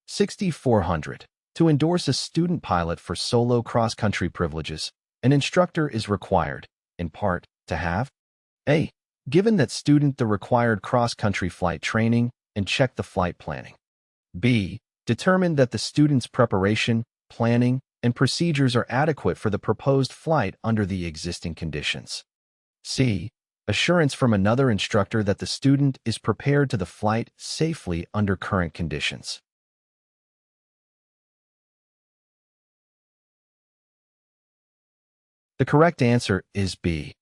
Q6400. To endorse a student pilot for solo cross-country privileges, an instructor is required, in part, to have a. Given that student the required cross-country flight training and check the flight planning. B. Determine that the student's preparation, planning, and procedures are adequate for the proposed flight under the existing conditions. C. Assurance from another instructor that the student is prepared to the flight safely under current conditions. The correct answer is B.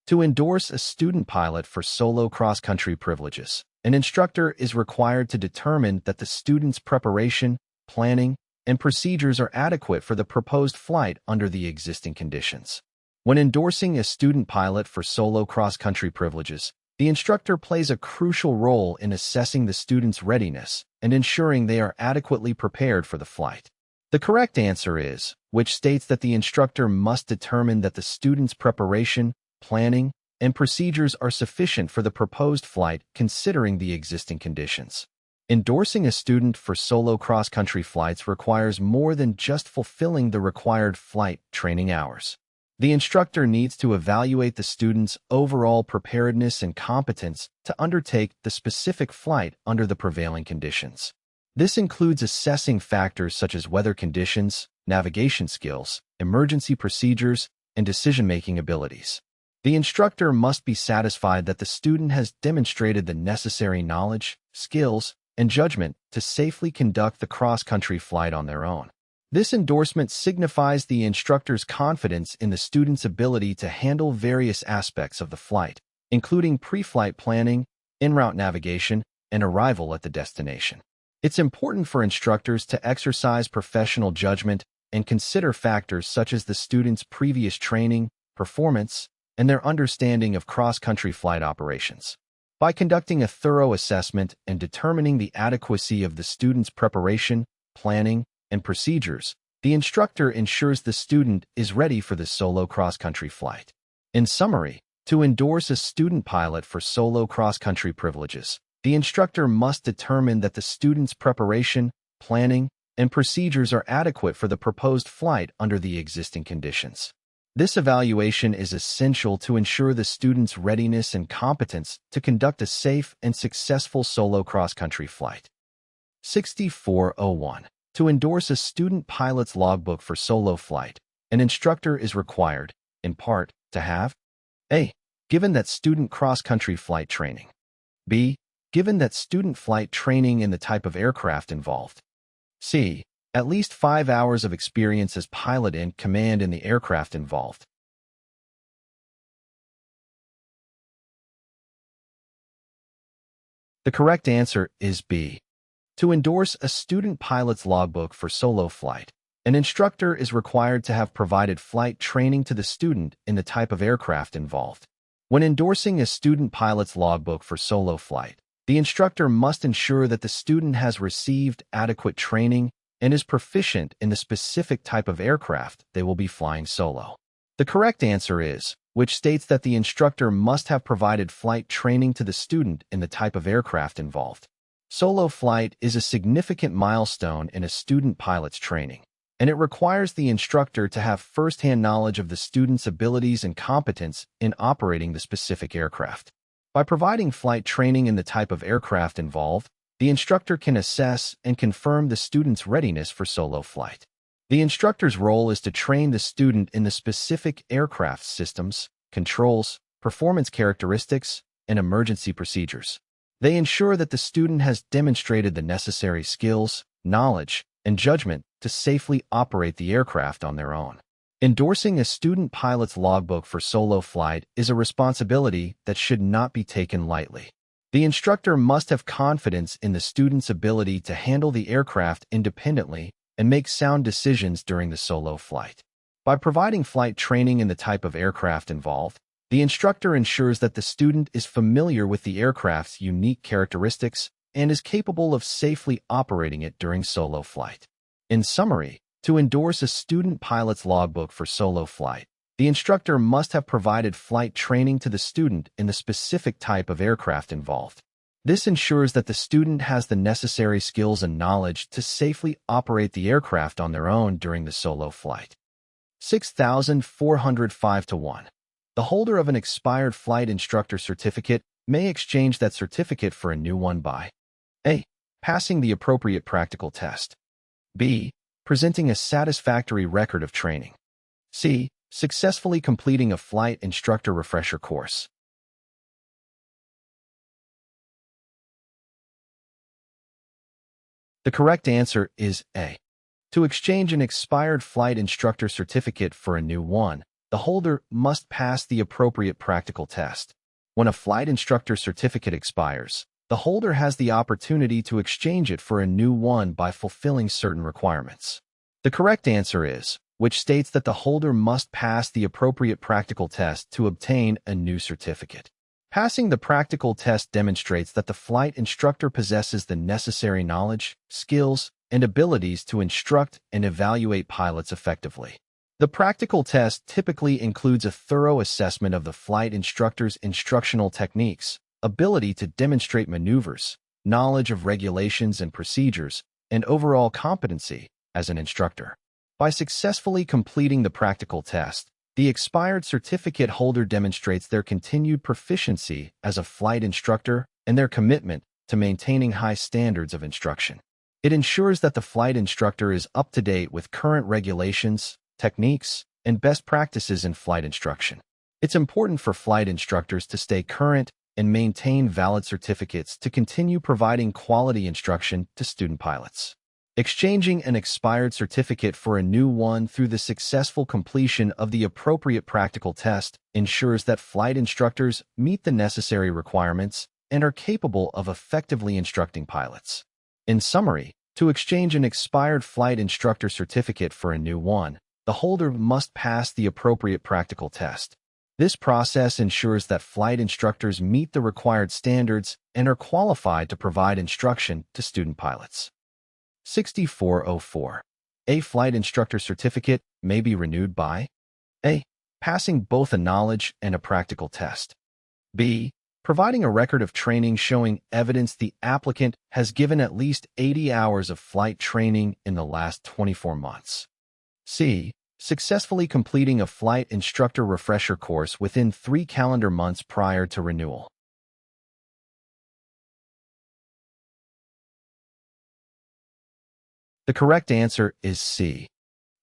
To endorse a student pilot for solo cross-country privileges, an instructor is required to determine that the student's preparation, planning, and procedures are adequate for the proposed flight under the existing conditions. When endorsing a student pilot for solo cross-country privileges, the instructor plays a crucial role in assessing the student's readiness and ensuring they are adequately prepared for the flight. The correct answer is, which states that the instructor must determine that the student's preparation, planning, and procedures are sufficient for the proposed flight considering the existing conditions. Endorsing a student for solo cross-country flights requires more than just fulfilling the required flight training hours. The instructor needs to evaluate the student's overall preparedness and competence to undertake the specific flight under the prevailing conditions. This includes assessing factors such as weather conditions, navigation skills, emergency procedures, and decision-making abilities. The instructor must be satisfied that the student has demonstrated the necessary knowledge, skills, and judgment to safely conduct the cross-country flight on their own. This endorsement signifies the instructor's confidence in the student's ability to handle various aspects of the flight, including pre-flight planning, en route navigation, and arrival at the destination. It's important for instructors to exercise professional judgment and consider factors such as the student's previous training, performance, and their understanding of cross-country flight operations. By conducting a thorough assessment and determining the adequacy of the student's preparation, planning, and procedures, the instructor ensures the student is ready for the solo cross-country flight. In summary, to endorse a student pilot for solo cross-country privileges, the instructor must determine that the student's preparation, planning, and procedures are adequate for the proposed flight under the existing conditions. This evaluation is essential to ensure the student's readiness and competence to conduct a safe and successful solo cross-country flight. Q6401. To endorse a student pilot's logbook for solo flight, an instructor is required, in part, to have a. Given that student cross-country flight training. B. Given that student flight training in the type of aircraft involved. C. At least 5 hours of experience as pilot in command in the aircraft involved. The correct answer is B. To endorse a student pilot's logbook for solo flight, an instructor is required to have provided flight training to the student in the type of aircraft involved. When endorsing a student pilot's logbook for solo flight, the instructor must ensure that the student has received adequate training and is proficient in the specific type of aircraft they will be flying solo. The correct answer is, which states that the instructor must have provided flight training to the student in the type of aircraft involved. Solo flight is a significant milestone in a student pilot's training, and it requires the instructor to have first-hand knowledge of the student's abilities and competence in operating the specific aircraft. By providing flight training in the type of aircraft involved, the instructor can assess and confirm the student's readiness for solo flight. The instructor's role is to train the student in the specific aircraft systems, controls, performance characteristics, and emergency procedures. They ensure that the student has demonstrated the necessary skills, knowledge, and judgment to safely operate the aircraft on their own. Endorsing a student pilot's logbook for solo flight is a responsibility that should not be taken lightly. The instructor must have confidence in the student's ability to handle the aircraft independently and make sound decisions during the solo flight. By providing flight training in the type of aircraft involved, the instructor ensures that the student is familiar with the aircraft's unique characteristics and is capable of safely operating it during solo flight. In summary, to endorse a student pilot's logbook for solo flight, the instructor must have provided flight training to the student in the specific type of aircraft involved. This ensures that the student has the necessary skills and knowledge to safely operate the aircraft on their own during the solo flight. 6405-1. The holder of an expired Flight Instructor Certificate may exchange that certificate for a new one by A. Passing the appropriate practical test. B. Presenting a satisfactory record of training. C. Successfully completing a Flight Instructor Refresher Course. The correct answer is A. To exchange an expired Flight Instructor Certificate for a new one, the holder must pass the appropriate practical test. When a Flight Instructor Certificate expires, the holder has the opportunity to exchange it for a new one by fulfilling certain requirements. The correct answer is, which states that the holder must pass the appropriate practical test to obtain a new certificate. Passing the practical test demonstrates that the flight instructor possesses the necessary knowledge, skills, and abilities to instruct and evaluate pilots effectively. The practical test typically includes a thorough assessment of the flight instructor's instructional techniques, ability to demonstrate maneuvers, knowledge of regulations and procedures, and overall competency as an instructor. By successfully completing the practical test, the expired certificate holder demonstrates their continued proficiency as a flight instructor and their commitment to maintaining high standards of instruction. It ensures that the flight instructor is up to date with current regulations, techniques, and best practices in flight instruction. It's important for flight instructors to stay current and maintain valid certificates to continue providing quality instruction to student pilots. Exchanging an expired certificate for a new one through the successful completion of the appropriate practical test ensures that flight instructors meet the necessary requirements and are capable of effectively instructing pilots. In summary, to exchange an expired Flight Instructor Certificate for a new one, the holder must pass the appropriate practical test. This process ensures that flight instructors meet the required standards and are qualified to provide instruction to student pilots. 6404. A Flight Instructor Certificate may be renewed by A. Passing both a knowledge and a practical test. B. Providing a record of training showing evidence the applicant has given at least 80 hours of flight training in the last 24 months. C. Successfully completing a Flight Instructor Refresher Course within 3 calendar months prior to renewal. The correct answer is C.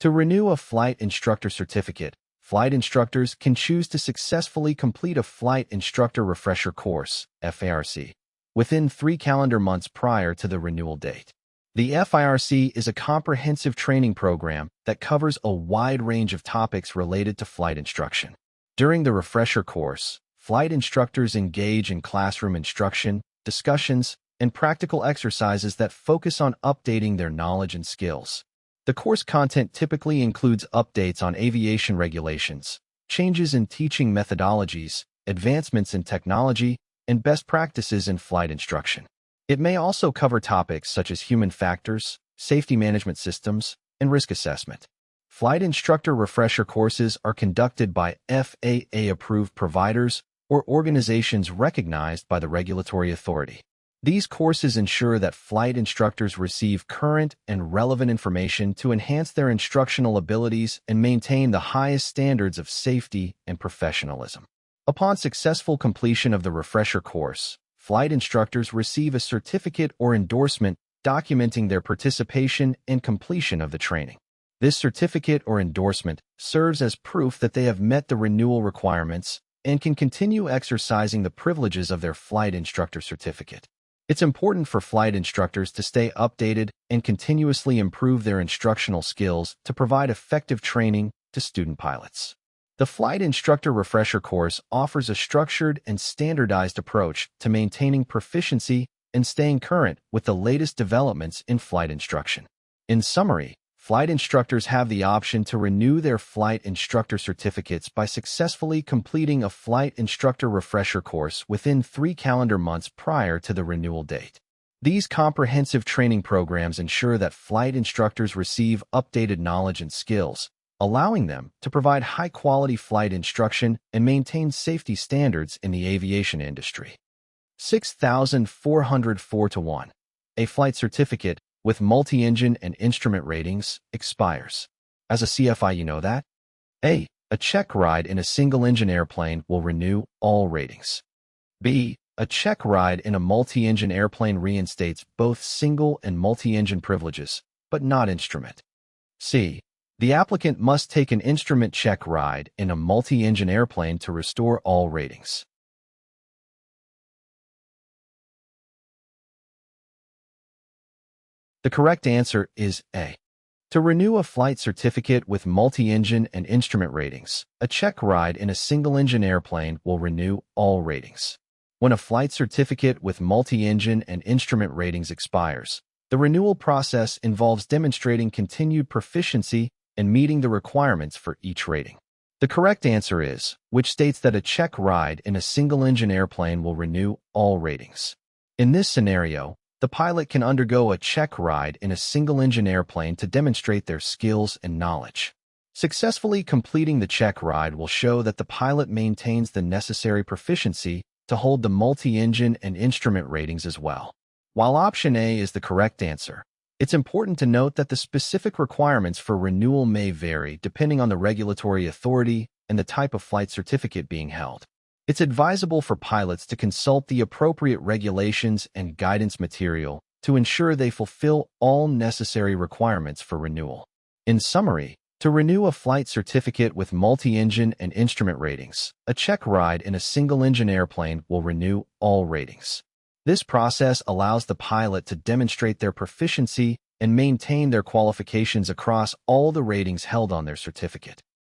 To renew a Flight Instructor Certificate, flight instructors can choose to successfully complete a Flight Instructor Refresher Course, FIRC, within 3 calendar months prior to the renewal date. The FIRC is a comprehensive training program that covers a wide range of topics related to flight instruction. During the refresher course, flight instructors engage in classroom instruction, discussions, and practical exercises that focus on updating their knowledge and skills. The course content typically includes updates on aviation regulations, changes in teaching methodologies, advancements in technology, and best practices in flight instruction. It may also cover topics such as human factors, safety management systems, and risk assessment. Flight instructor refresher courses are conducted by FAA-approved providers or organizations recognized by the regulatory authority. These courses ensure that flight instructors receive current and relevant information to enhance their instructional abilities and maintain the highest standards of safety and professionalism. Upon successful completion of the refresher course, flight instructors receive a certificate or endorsement documenting their participation and completion of the training. This certificate or endorsement serves as proof that they have met the renewal requirements and can continue exercising the privileges of their flight instructor certificate. It's important for flight instructors to stay updated and continuously improve their instructional skills to provide effective training to student pilots. The Flight Instructor Refresher Course offers a structured and standardized approach to maintaining proficiency and staying current with the latest developments in flight instruction. In summary, flight instructors have the option to renew their flight instructor certificates by successfully completing a Flight Instructor Refresher Course within 3 calendar months prior to the renewal date. These comprehensive training programs ensure that flight instructors receive updated knowledge and skills, allowing them to provide high-quality flight instruction and maintain safety standards in the aviation industry. Q6404-1. A flight certificate with multi-engine and instrument ratings expires. As a CFI, you know that? A check ride in a single-engine airplane will renew all ratings. B. A check ride in a multi-engine airplane reinstates both single and multi-engine privileges, but not instrument. C. The applicant must take an instrument check ride in a multi-engine airplane to restore all ratings. The correct answer is A. To renew a flight certificate with multi-engine and instrument ratings, a check ride in a single-engine airplane will renew all ratings. When a flight certificate with multi-engine and instrument ratings expires, the renewal process involves demonstrating continued proficiency and meeting the requirements for each rating. The correct answer is, which states that a check ride in a single-engine airplane will renew all ratings. In this scenario, the pilot can undergo a check ride in a single-engine airplane to demonstrate their skills and knowledge. Successfully completing the check ride will show that the pilot maintains the necessary proficiency to hold the multi-engine and instrument ratings as well. While option A is the correct answer, it's important to note that the specific requirements for renewal may vary depending on the regulatory authority and the type of flight certificate being held. It's advisable for pilots to consult the appropriate regulations and guidance material to ensure they fulfill all necessary requirements for renewal. In summary, to renew a flight certificate with multi-engine and instrument ratings, a check ride in a single-engine airplane will renew all ratings. This process allows the pilot to demonstrate their proficiency and maintain their qualifications across all the ratings held on their certificate.